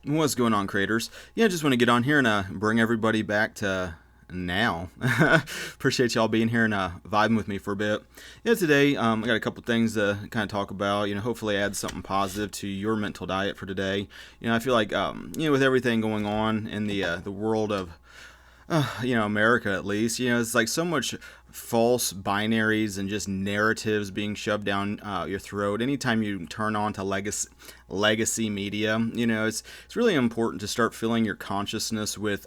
What's going on, creators? Yeah, I just want to get on here and bring everybody back to now. Appreciate y'all being here and vibing with me for a bit. Yeah, today I got a couple things to kind of talk about. Hopefully add something positive to your mental diet for today. I feel like with everything going on in the world of America at least, it's like so much false binaries and just narratives being shoved down your throat. Anytime you turn on to legacy media, it's really important to start filling your consciousness with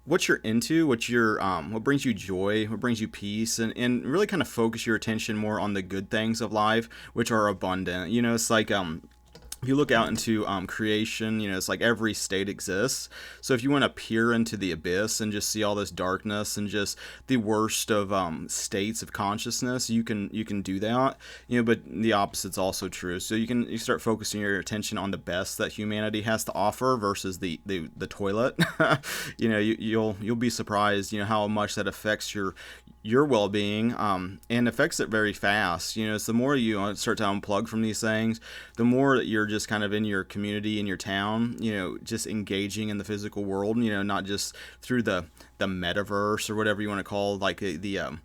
what you're into, what brings you joy, what brings you peace, and really kind of focus your attention more on the good things of life, which are abundant. It's like if you look out into creation, it's like every state exists. So if you want to peer into the abyss and just see all this darkness and just the worst of states of consciousness, you can do that. But the opposite's also true. So you start focusing your attention on the best that humanity has to offer versus the toilet. You'll be surprised, how much that affects your well-being, and affects it very fast. It's the more you start to unplug from these things, the more that you're just kind of in your community, in your town, just engaging in the physical world, not just through the metaverse or whatever you want to call, like the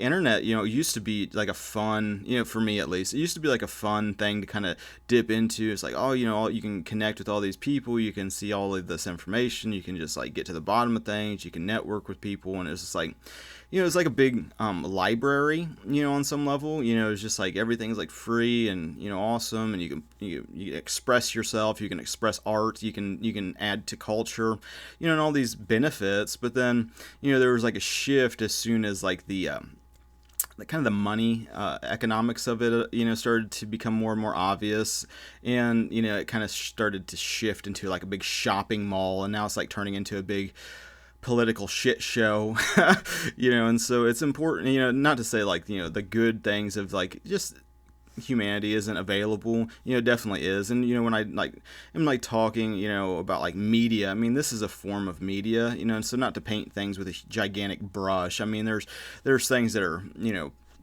internet, used to be like a fun, for me at least, it used to be like a fun thing to kind of dip into. It's like, oh, you can connect with all these people, you can see all of this information, you can just like get to the bottom of things, you can network with people, and it's just like, it's like a big library, on some level. It's just like everything's like free and awesome, and you express yourself, you can express art, you can add to culture, and all these benefits. But then there was like a shift as soon as like the kind of the money economics of it started to become more and more obvious, and it kind of started to shift into like a big shopping mall, and now it's like turning into a big political shit show. And so it's important, not to say like, the good things of like just humanity isn't available, definitely is. And when I like am like talking, about like media, I mean, this is a form of media, and so not to paint things with a gigantic brush. I mean, there's things that are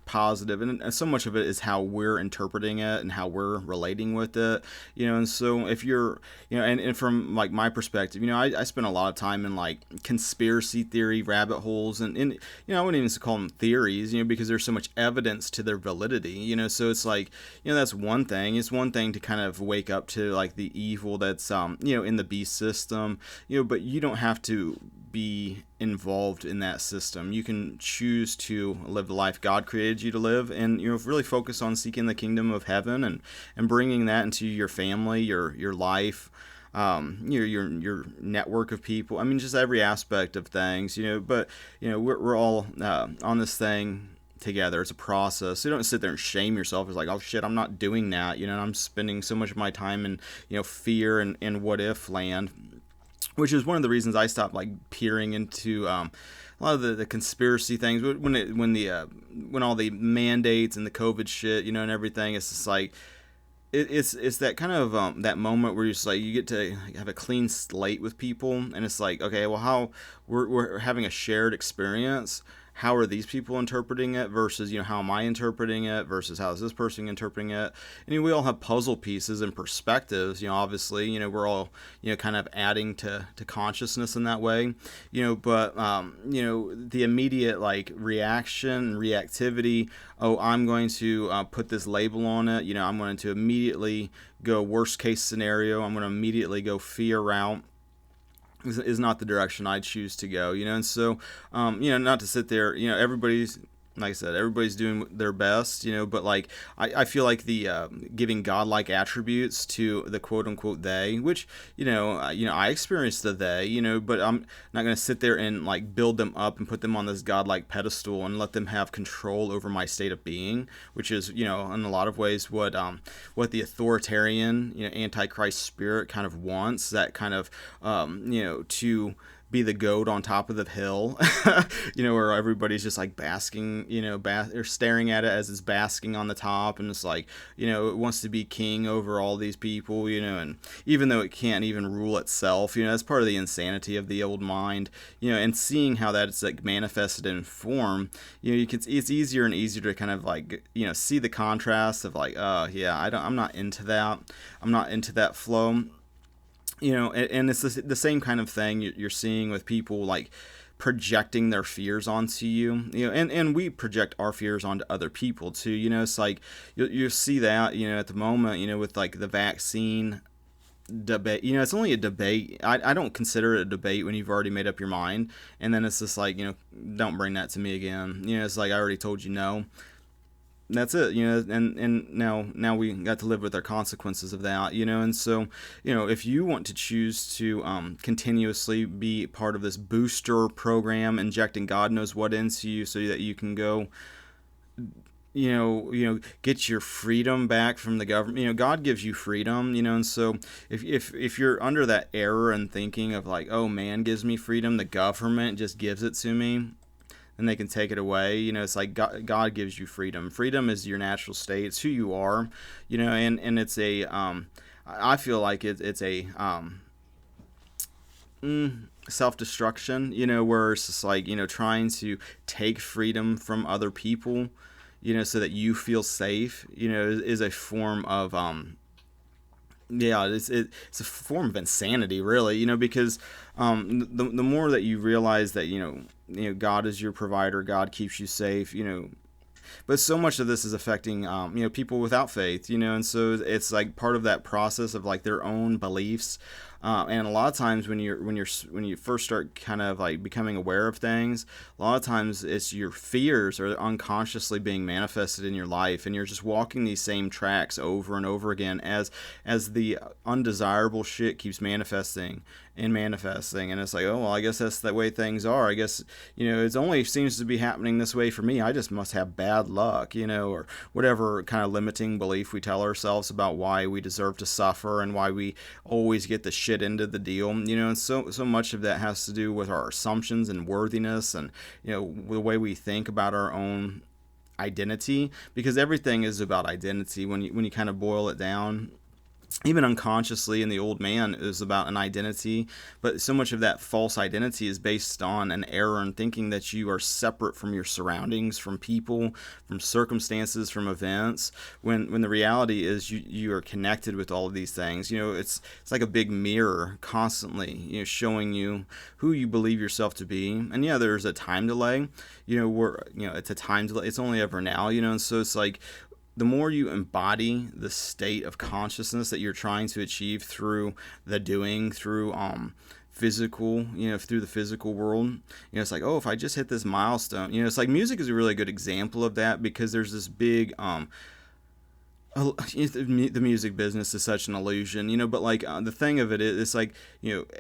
positive, and so much of it is how we're interpreting it and how we're relating with it. And so if you're, and from like my perspective, I spend a lot of time in like conspiracy theory rabbit holes, and I wouldn't even call them theories, because there's so much evidence to their validity. So it's like, that's one thing. It's one thing to kind of wake up to like the evil that's in the beast system, but you don't have to be involved in that system. You can choose to live the life God created you to live, and really focus on seeking the kingdom of heaven, and bringing that into your family, your life, your network of people. I mean, just every aspect of things. But we're all on this thing together. It's a process. So you don't sit there and shame yourself. It's like, oh shit, I'm not doing that. I'm spending so much of my time in fear and what if land, which is one of the reasons I stopped like peering into a lot of the conspiracy things. When all the mandates and the COVID shit, and everything, it's just like it's that kind of that moment where you're just like, you get to have a clean slate with people, and it's like, okay, well, how we're having a shared experience. How are these people interpreting it versus, how am I interpreting it versus how is this person interpreting it? And we all have puzzle pieces and perspectives, obviously, we're all, kind of adding to consciousness in that way, but, the immediate like reaction and reactivity, oh, I'm going to put this label on it, I'm going to immediately go worst case scenario, I'm going to immediately go fear route, is not the direction I choose to go, and so, not to sit there, everybody's, like I said, everybody's doing their best, but like, I feel like the giving godlike attributes to the quote unquote they, which, I experienced the they, but I'm not going to sit there and like build them up and put them on this godlike pedestal and let them have control over my state of being, which is, in a lot of ways what the authoritarian, antichrist spirit kind of wants, that kind of, to be the goat on top of the hill, where everybody's just like basking, or staring at it as it's basking on the top, and it's like, it wants to be king over all these people, and even though it can't even rule itself, that's part of the insanity of the old mind, and seeing how that's like manifested in form, it's easier and easier to kind of like, see the contrast of like, yeah, I'm not into that. I'm not into that flow. And it's the same kind of thing you're seeing with people like projecting their fears onto you, and we project our fears onto other people too. It's like you see that, at the moment, with like the vaccine debate. It's only a debate. I don't consider it a debate when you've already made up your mind, and then it's just like, don't bring that to me again. It's like I already told you no. That's it, and now we got to live with our consequences of that, and so, if you want to choose to continuously be part of this booster program, injecting God knows what into you so that you can go, get your freedom back from the government. God gives you freedom, and so if you're under that error and thinking of like, oh, man gives me freedom, the government just gives it to me, and they can take it away. It's like God gives you freedom. Freedom is your natural state. It's who you are, and it's a, I feel like it's a self-destruction, where it's just like, trying to take freedom from other people, so that you feel safe, is a form of, yeah, it's a form of insanity, really, because the more that you realize that, God is your provider, God keeps you safe, but so much of this is affecting, people without faith, and so it's like part of that process of like their own beliefs. And a lot of times when you first start kind of like becoming aware of things, a lot of times it's your fears are unconsciously being manifested in your life, and you're just walking these same tracks over and over again as the undesirable shit keeps manifesting and manifesting, and it's like, oh well, I guess that's the way things are. I guess it only seems to be happening this way for me. I just must have bad luck, or whatever kind of limiting belief we tell ourselves about why we deserve to suffer and why we always get the shit into the deal, and so much of that has to do with our assumptions and worthiness, and the way we think about our own identity, because everything is about identity when you kind of boil it down. Even unconsciously in the old man is about an identity, but so much of that false identity is based on an error in thinking that you are separate from your surroundings, from people, from circumstances, from events, when the reality is you are connected with all of these things. It's like a big mirror constantly, showing you who you believe yourself to be. And yeah, there's a time delay, where, it's a time delay. It's only ever now, and so it's like, the more you embody the state of consciousness that you're trying to achieve through the doing, through physical, through the physical world, it's like, oh, if I just hit this milestone, it's like music is a really good example of that, because there's this big the music business is such an illusion, but like the thing of it is, it's like,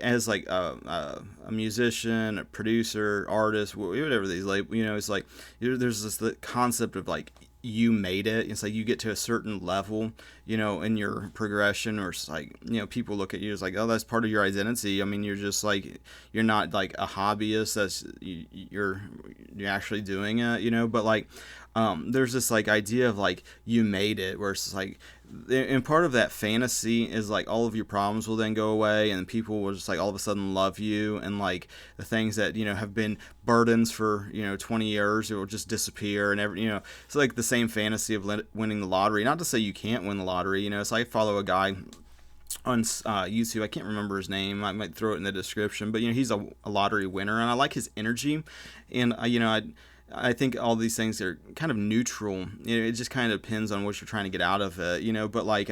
as like a musician, a producer, artist, whatever these labels, it's like there's this concept of like, you made it. It's like you get to a certain level, in your progression, or it's like, people look at you as like, oh, that's part of your identity. I mean, you're just like, you're not like a hobbyist. That's you're actually doing it, but like, there's this like idea of like, you made it, where it's like, and part of that fantasy is like all of your problems will then go away, and people will just like all of a sudden love you, and like the things that have been burdens for 20 years, it will just disappear, and it's like the same fantasy of winning the lottery. Not to say you can't win the lottery, so I follow a guy on YouTube. I can't remember his name. I might throw it in the description, but he's a lottery winner, and I like his energy, and I think all these things are kind of neutral. It just kind of depends on what you're trying to get out of it, But like,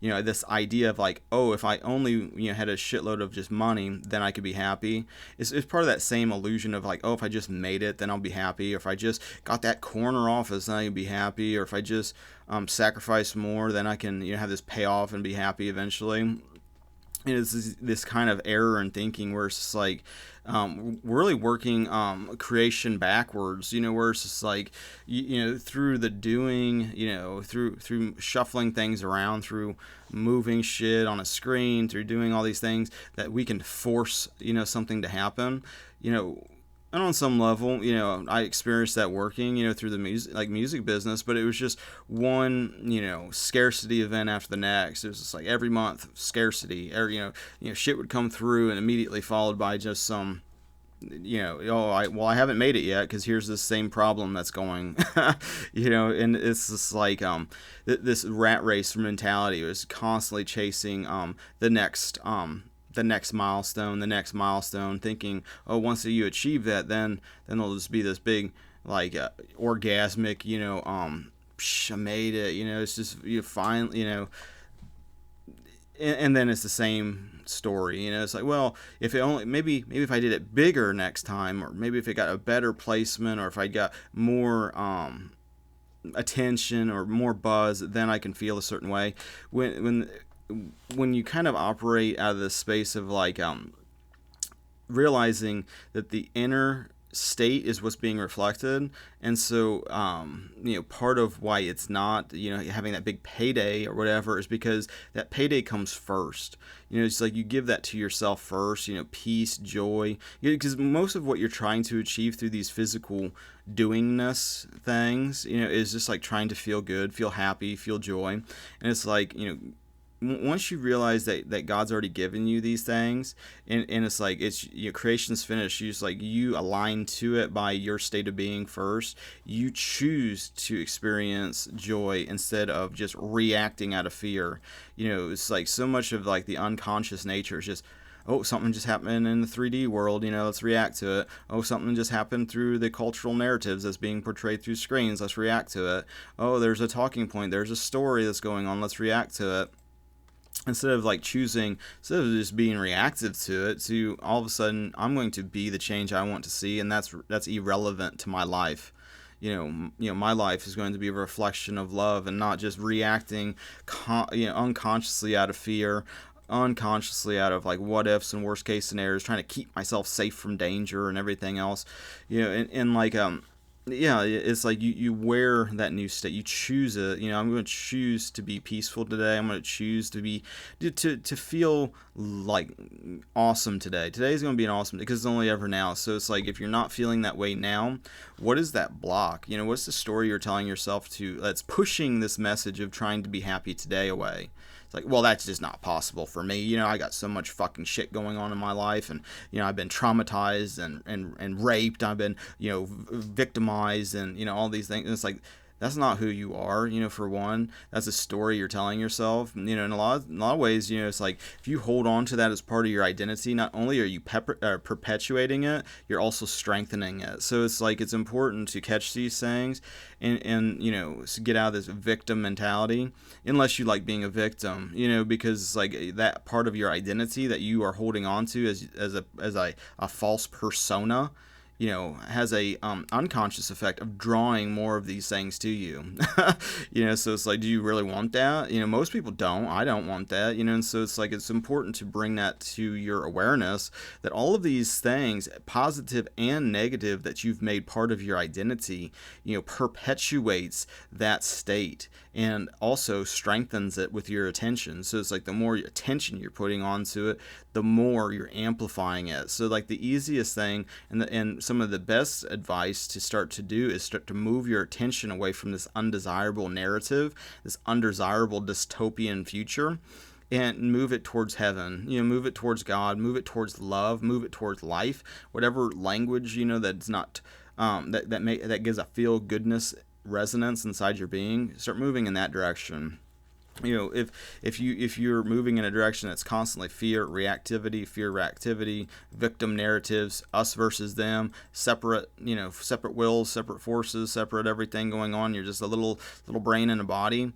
this idea of like, oh, if I only had a shitload of just money, then I could be happy. It's part of that same illusion of like, oh, if I just made it, then I'll be happy. Or if I just got that corner office, then I can be happy. Or if I just sacrifice more, then I can have this payoff and be happy eventually. It's this kind of error in thinking where it's just like we're really working creation backwards, where it's just like through the doing, through shuffling things around, through moving shit on a screen, through doing all these things that we can force something to happen. you know and on some level, I experienced that working, through the music business, but it was just one, scarcity event after the next. It was just like every month scarcity, or shit would come through and immediately followed by just some, I haven't made it yet because here's this same problem that's going, and it's just like this rat race mentality was constantly chasing the next milestone, thinking, oh, once you achieve that, then it'll just be this big, like, orgasmic, I made it, it's just, finally, and then it's the same story, it's like, well, if it only, maybe if I did it bigger next time, or maybe if it got a better placement, or if I got more, attention or more buzz, then I can feel a certain way. When you kind of operate out of this space of like realizing that the inner state is what's being reflected, and so part of why it's not having that big payday or whatever is because that payday comes first. It's like you give that to yourself first, peace, joy, because most of what you're trying to achieve through these physical doingness things is just like trying to feel good, feel happy, feel joy. And it's like once you realize that God's already given you these things, and it's like it's your creation's finished, you align to it by your state of being first. You choose to experience joy instead of just reacting out of fear. It's like so much of like the unconscious nature is just, oh, something just happened in the 3D world, let's react to it. Oh, something just happened through the cultural narratives that's being portrayed through screens, let's react to it. Oh, there's a talking point, there's a story that's going on, let's react to it. Instead of just being reactive to it, to all of a sudden I'm going to be the change I want to see, and that's irrelevant to my life. My life is going to be a reflection of love, and not just reacting unconsciously out of fear, unconsciously out of like what ifs and worst case scenarios, trying to keep myself safe from danger and everything else. And like yeah, it's like you wear that new state, you choose it. I'm going to choose to be peaceful today, I'm going to choose to be to feel like awesome today. Today's going to be an awesome day because it's only ever now. So it's like, if you're not feeling that way now, what is that block? What's the story you're telling yourself that's pushing this message of trying to be happy today away? It's like, well, that's just not possible for me. I got so much fucking shit going on in my life, and I've been traumatized and raped. I've been victimized, and all these things. And it's like, that's not who you are. For one, that's a story you're telling yourself. In a lot of ways, it's like, if you hold on to that as part of your identity, not only are you perpetuating it, you're also strengthening it. So it's like, it's important to catch these things and get out of this victim mentality, unless you like being a victim, because it's like that part of your identity that you are holding on to as a false persona, has a unconscious effect of drawing more of these things to you. So it's like, do you really want that? Most people don't. I don't want that. And so it's like, it's important to bring that to your awareness, that all of these things, positive and negative, that you've made part of your identity, perpetuates that state and also strengthens it with your attention. So it's like, the more attention you're putting onto it, the more you're amplifying it. So like, the easiest thing and some of the best advice to start to do is start to move your attention away from this undesirable narrative, this undesirable dystopian future, and move it towards heaven. Move it towards God, move it towards love, move it towards life. Whatever language that's not that gives a feel goodness resonance inside your being, start moving in that direction. If you're moving in a direction that's constantly fear reactivity, victim narratives, us versus them, separate wills, separate forces, separate everything going on, you're just a little brain in a body.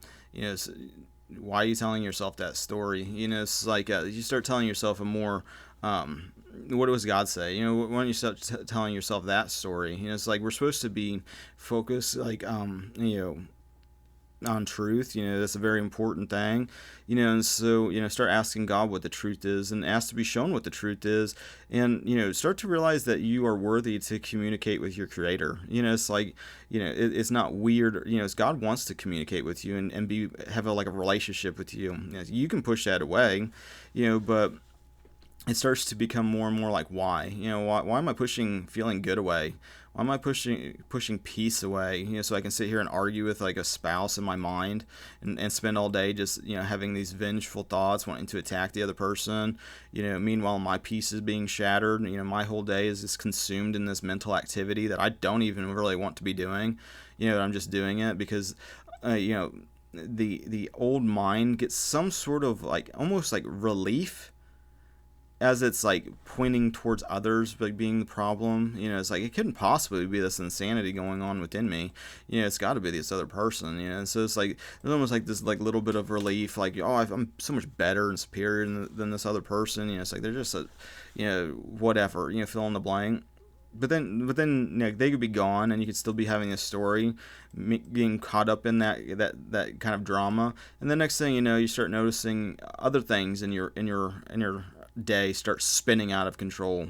Why are you telling yourself that story? It's like, you start telling yourself a more what does God say? Why don't you start telling yourself that story? It's like, we're supposed to be focused, like on truth. That's a very important thing. And so start asking God what the truth is, and ask to be shown what the truth is, and start to realize that you are worthy to communicate with your Creator. It's like it's not weird. It's God wants to communicate with you and be have like a relationship with you. You can push that away, but it starts to become more and more like, why? Why am I pushing feeling good away? Why am I pushing peace away? So I can sit here and argue with like a spouse in my mind, and spend all day just having these vengeful thoughts, wanting to attack the other person. Meanwhile my peace is being shattered. My whole day is just consumed in this mental activity that I don't even really want to be doing. I'm just doing it because the old mind gets some sort of like almost like relief as it's like pointing towards others like being the problem. It's like it couldn't possibly be this insanity going on within me. It's got to be this other person. And so it's like there's almost like this like little bit of relief, like, oh, I'm so much better and superior than this other person. It's like they're just a whatever, fill in the blank. But then they could be gone, and you could still be having a story, being caught up in that kind of drama. And the next thing you know, you start noticing other things in your day start spinning out of control.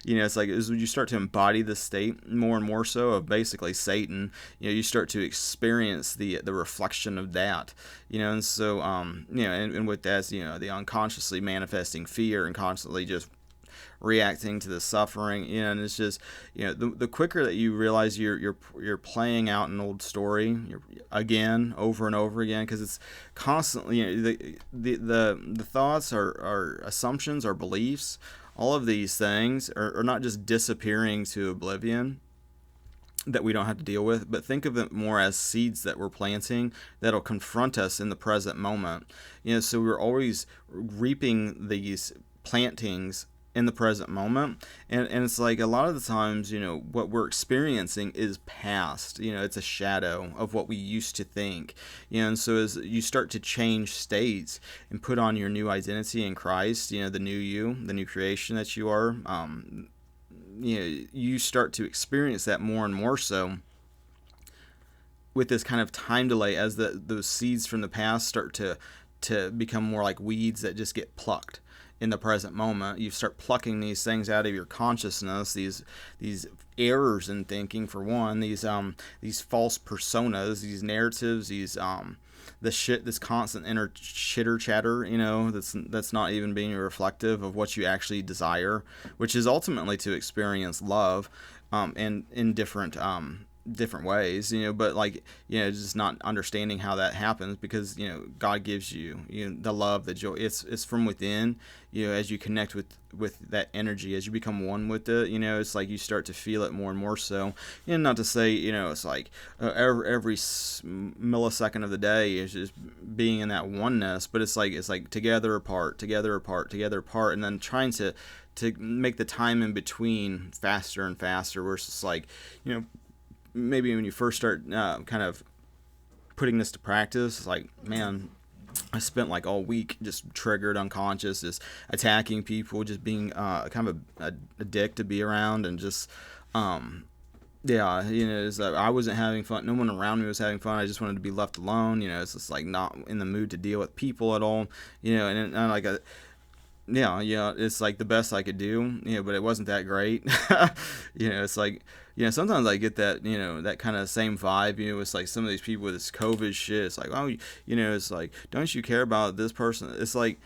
It's like as you start to embody the state more and more so of basically Satan, you start to experience the reflection of that. And so and with that, the unconsciously manifesting fear and constantly just reacting to the suffering. And it's just the quicker that you realize you're playing out an old story again over and over again, because it's constantly the thoughts are assumptions, are beliefs, all of these things are not just disappearing to oblivion that we don't have to deal with, but think of it more as seeds that we're planting that'll confront us in the present moment. So we're always reaping these plantings in the present moment, and it's like a lot of the times what we're experiencing is past. It's a shadow of what we used to think. And so as you start to change states and put on your new identity in Christ, the new you, the new creation that you are, you start to experience that more and more so with this kind of time delay, as those seeds from the past start to become more like weeds that just get plucked in the present moment. You start plucking these things out of your consciousness, these errors in thinking, for one, these false personas, these narratives, this constant inner chitter chatter, that's not even being reflective of what you actually desire, which is ultimately to experience love, and in different ways, but like just not understanding how that happens, because God gives you the love, the joy. It's from within. As you connect with that energy, as you become one with it, it's like you start to feel it more and more so. Not to say it's like every millisecond of the day is just being in that oneness, but it's like together apart, together apart, together apart, and then trying to make the time in between faster and faster, where it's just like maybe when you first start kind of putting this to practice, it's like, man, I spent like all week just triggered, unconscious, just attacking people, just being kind of a dick to be around, and just it's like I wasn't having fun. No one around me was having fun. I just wanted to be left alone. It's just like not in the mood to deal with people at all. And like it's like the best I could do, but it wasn't that great. It's like, sometimes I get that, that kind of same vibe, it's like some of these people with this COVID shit. It's like, oh, it's like, don't you care about this person? It's like,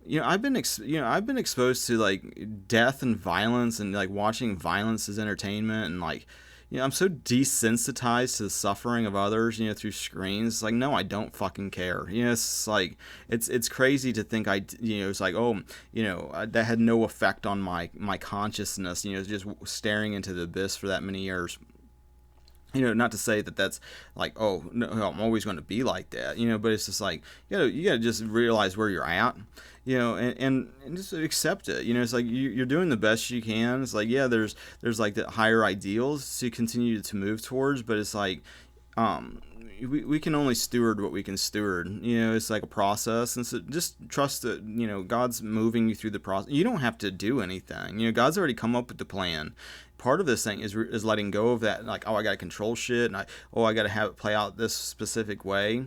I've been exposed to like death and violence, and like watching violence as entertainment, and like, I'm so desensitized to the suffering of others, through screens. It's like, no, I don't fucking care. It's like, it's crazy to think it's like, oh, that had no effect on my consciousness, just staring into the abyss for that many years. Not to say that that's like, oh, no, I'm always going to be like that, but it's just like, you gotta just realize where you're at, and just accept it. It's like you're doing the best you can. It's like, yeah, there's like the higher ideals to continue to move towards, but it's like, we can only steward what we can steward. It's like a process, and so just trust that God's moving you through the process. You don't have to do anything. God's already come up with the plan, part of this thing is letting go of that, like, oh, I got to control shit, and I got to have it play out this specific way,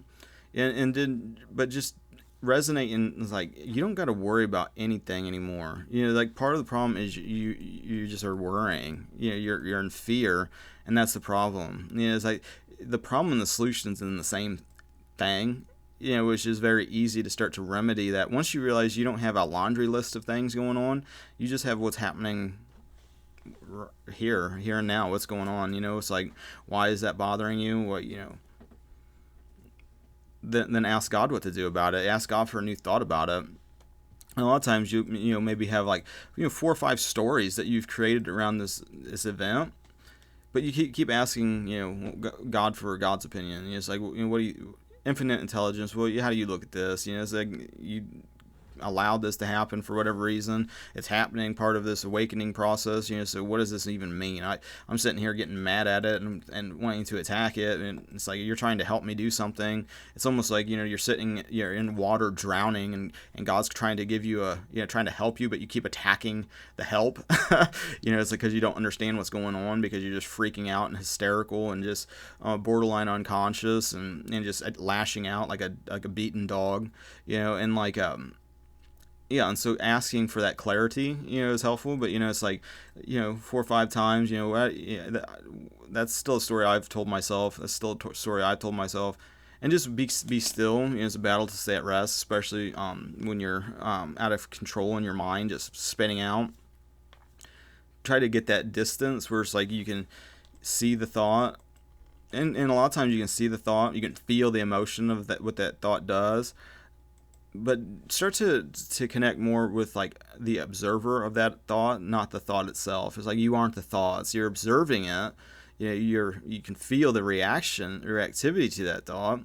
but just resonate in, it's like, you don't got to worry about anything anymore. Like, part of the problem is you just are worrying. You're in fear, and that's the problem. It's like the problem and the solution's in the same thing. Which is very easy to start to remedy that once you realize you don't have a laundry list of things going on. You just have what's happening here and now. What's going on? It's like, why is that bothering you? Then ask God what to do about it. Ask God for a new thought about it. And a lot of times you maybe have like 4 or 5 stories that you've created around this event, but you keep asking God for God's opinion. It's like, what do you, infinite intelligence, well, how do you look at this? It's like, you allowed this to happen for whatever reason. It's happening, part of this awakening process. So what does this even mean? I'm sitting here getting mad at it and wanting to attack it, and it's like, you're trying to help me do something. It's almost like you're in water drowning, and God's trying to give you trying to help you, but you keep attacking the help. It's like, because you don't understand what's going on, because you're just freaking out and hysterical and just borderline unconscious, and just lashing out like a beaten dog. And like and so asking for that clarity, is helpful. But it's like, 4 or 5 times, that's still a story I've told myself. That's still a story I've told myself. And just be still. It's a battle to stay at rest, especially when you're out of control in your mind, just spinning out. Try to get that distance where it's like you can see the thought, and a lot of times you can see the thought, you can feel the emotion of that, what that thought does. But start to connect more with like the observer of that thought, not the thought itself. It's like, you aren't the thoughts. You're observing it. You can feel the reactivity to that thought,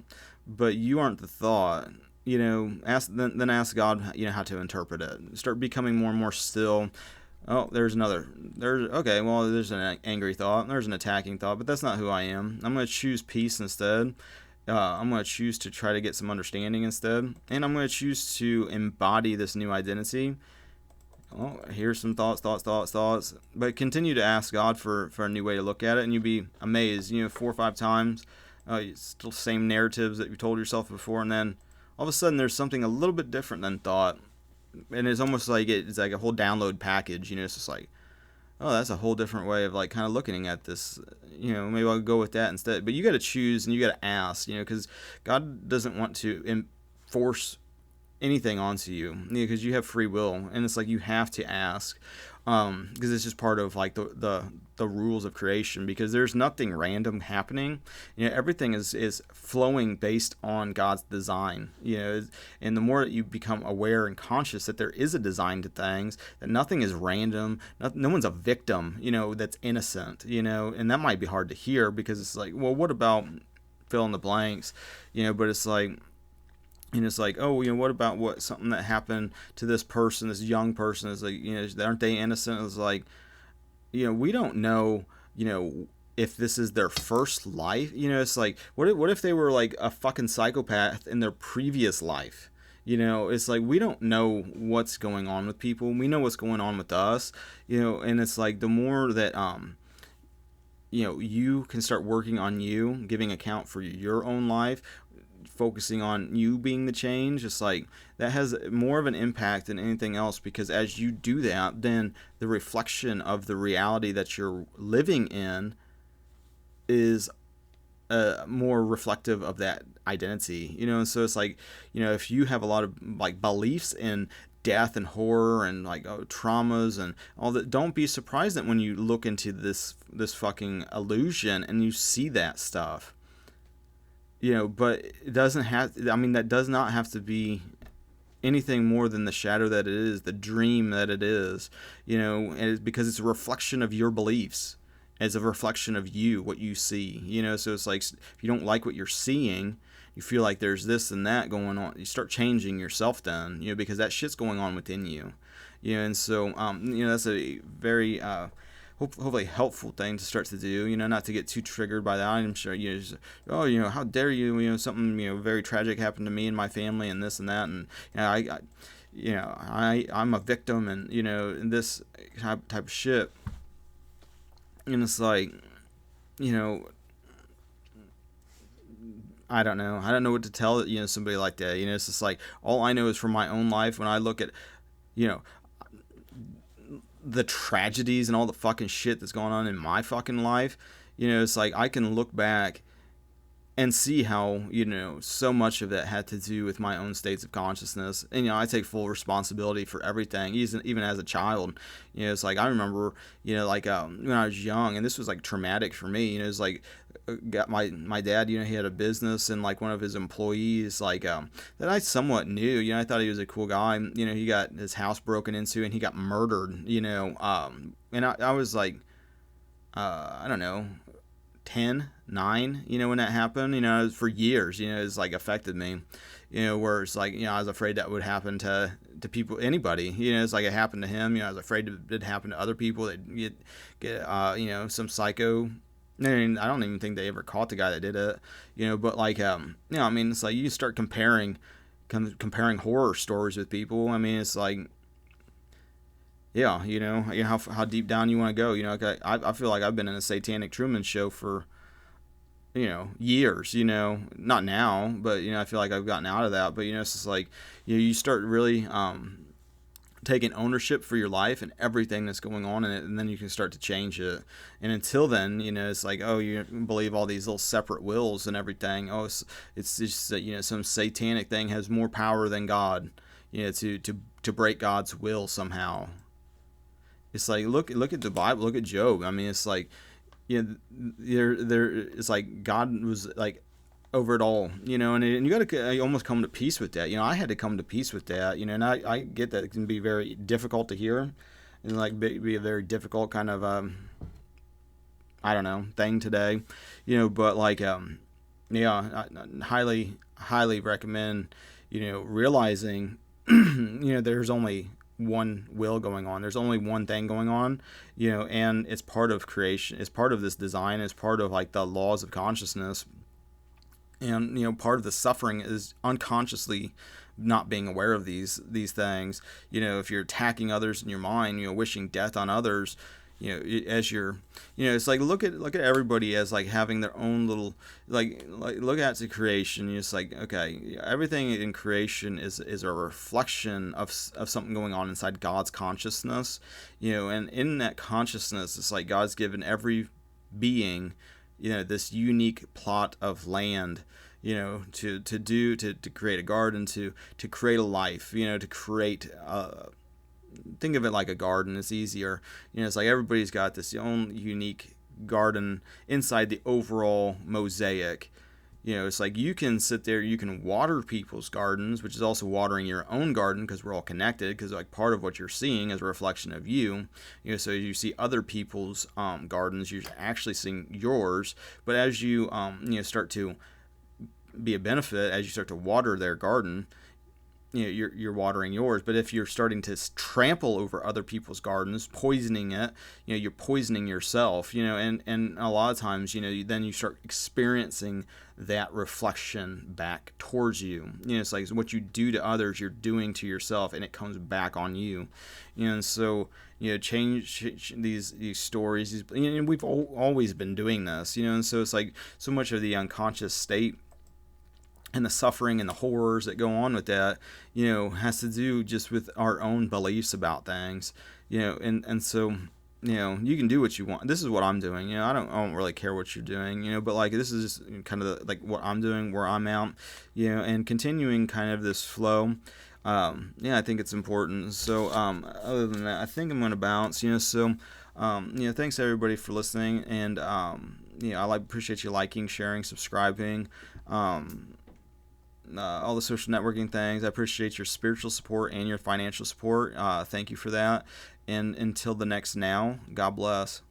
but you aren't the thought. Then ask God, how to interpret it. Start becoming more and more still. Oh, there's an angry thought. There's an attacking thought, but that's not who I am. I'm going to choose peace instead. I'm going to choose to try to get some understanding instead. And I'm going to choose to embody this new identity. Oh, here's some thoughts. But continue to ask God for a new way to look at it, and you'll be amazed. 4 or 5 times, still same narratives that you told yourself before, and then all of a sudden there's something a little bit different than thought. And it's almost like it's like a whole download package. It's just like, oh, that's a whole different way of like kind of looking at this. Maybe I'll go with that instead. But you got to choose, and you got to ask, because God doesn't want to enforce anything onto you, because you have free will, and it's like, you have to ask, because it's just part of like the rules of creation, because there's nothing random happening. Everything is flowing based on God's design. And the more that you become aware and conscious that there is a design to things, that nothing is random, no one's a victim, that's innocent, and that might be hard to hear, because it's like, well, what about fill in the blanks, but it's like, and it's like, oh, what about something that happened to this person, this young person? Is like, aren't they innocent? It's like, we don't know, if this is their first life. It's like, what if they were like a fucking psychopath in their previous life? It's like, we don't know what's going on with people. We know what's going on with us, and it's like, the more that, you can start working on you, giving account for your own life, focusing on you being the change, it's like, that has more of an impact than anything else, because as you do that, then the reflection of the reality that you're living in is more reflective of that identity, and so it's like, if you have a lot of like beliefs in death and horror and like traumas and all that, don't be surprised that when you look into this fucking illusion and you see that stuff. But it doesn't have, that does not have to be anything more than the shadow that it is, the dream that it is, and it's because it's a reflection of your beliefs. It's a reflection of you, what you see, so it's like, if you don't like what you're seeing, you feel like there's this and that going on, you start changing yourself then, because that shit's going on within you, and so, that's a very, hopefully helpful thing to start to do, not to get too triggered by that. I'm sure, just, oh, how dare you, something, very tragic happened to me and my family and this and that, and, I'm a victim, and, and this type of shit. And it's like, you know, I don't know. I don't know what to tell, somebody like that. It's just like, all I know is from my own life when I look at, you know, the tragedies and all the fucking shit that's going on in my fucking life. It's like I can look back and see how, so much of it had to do with my own states of consciousness. And I take full responsibility for everything, even as a child. It's like I remember, like when I was young, and this was like traumatic for me. It's like got my dad, he had a business, and like one of his employees, like that I somewhat knew. I thought he was a cool guy. He got his house broken into and he got murdered. And I was like, I don't know, 10, 9, when that happened. For years, it's like affected me. Where it's like, I was afraid that would happen to people, anybody. It's like it happened to him. I was afraid it'd happen to other people. That get some psycho. I mean, I don't even think they ever caught the guy that did it. But like, I mean, it's like you start comparing horror stories with people. I mean, it's like, yeah, how deep down you want to go. Like I feel like I've been in a satanic Truman Show for, years. Not now, but I feel like I've gotten out of that. But it's just like, you start really taking ownership for your life and everything that's going on in it, and then you can start to change it. And until then, it's like, oh, you believe all these little separate wills and everything. Oh, it's just that, some satanic thing has more power than God, to break God's will somehow. It's like, look at the Bible, look at Job. I mean, it's like, it's like God was like over it all, and you got to almost come to peace with that. I had to come to peace with that, and I get that it can be very difficult to hear, and like be a very difficult kind of I don't know, thing today, but like yeah, I highly recommend, realizing there's only one will going on. There's only one thing going on, and it's part of creation. It's part of this design. It's part of like the laws of consciousness. And part of the suffering is unconsciously not being aware of these things. If you're attacking others in your mind, wishing death on others, as you're, it's like look at everybody as like having their own little, like look at the creation. It's like, okay, everything in creation is a reflection of something going on inside God's consciousness. And in that consciousness, it's like God's given every being, this unique plot of land, to create a garden, to create a life, to create think of it like a garden. It's easier. It's like everybody's got this own unique garden inside the overall mosaic. It's like you can sit there, you can water people's gardens, which is also watering your own garden, because we're all connected, because like part of what you're seeing is a reflection of you. So you see other people's gardens, you're actually seeing yours. But as you start to be a benefit, as you start to water their garden, you're watering yours. But if you're starting to trample over other people's gardens, poisoning it, you're poisoning yourself. And a lot of times, then you start experiencing that reflection back towards you. It's like what you do to others, you're doing to yourself, and it comes back on you. And so, change these stories. And we've always been doing this. And so it's like so much of the unconscious state and the suffering and the horrors that go on with that, has to do just with our own beliefs about things, and so, you can do what you want. This is what I'm doing. I don't really care what you're doing, but like this is just kind of like what I'm doing, where I'm at, and continuing kind of this flow. I think it's important. So, other than that, I think I'm going to bounce, so, thanks everybody for listening. And, I appreciate you liking, sharing, subscribing, all the social networking things. I appreciate your spiritual support and your financial support. Thank you for that. And until the next now, God bless.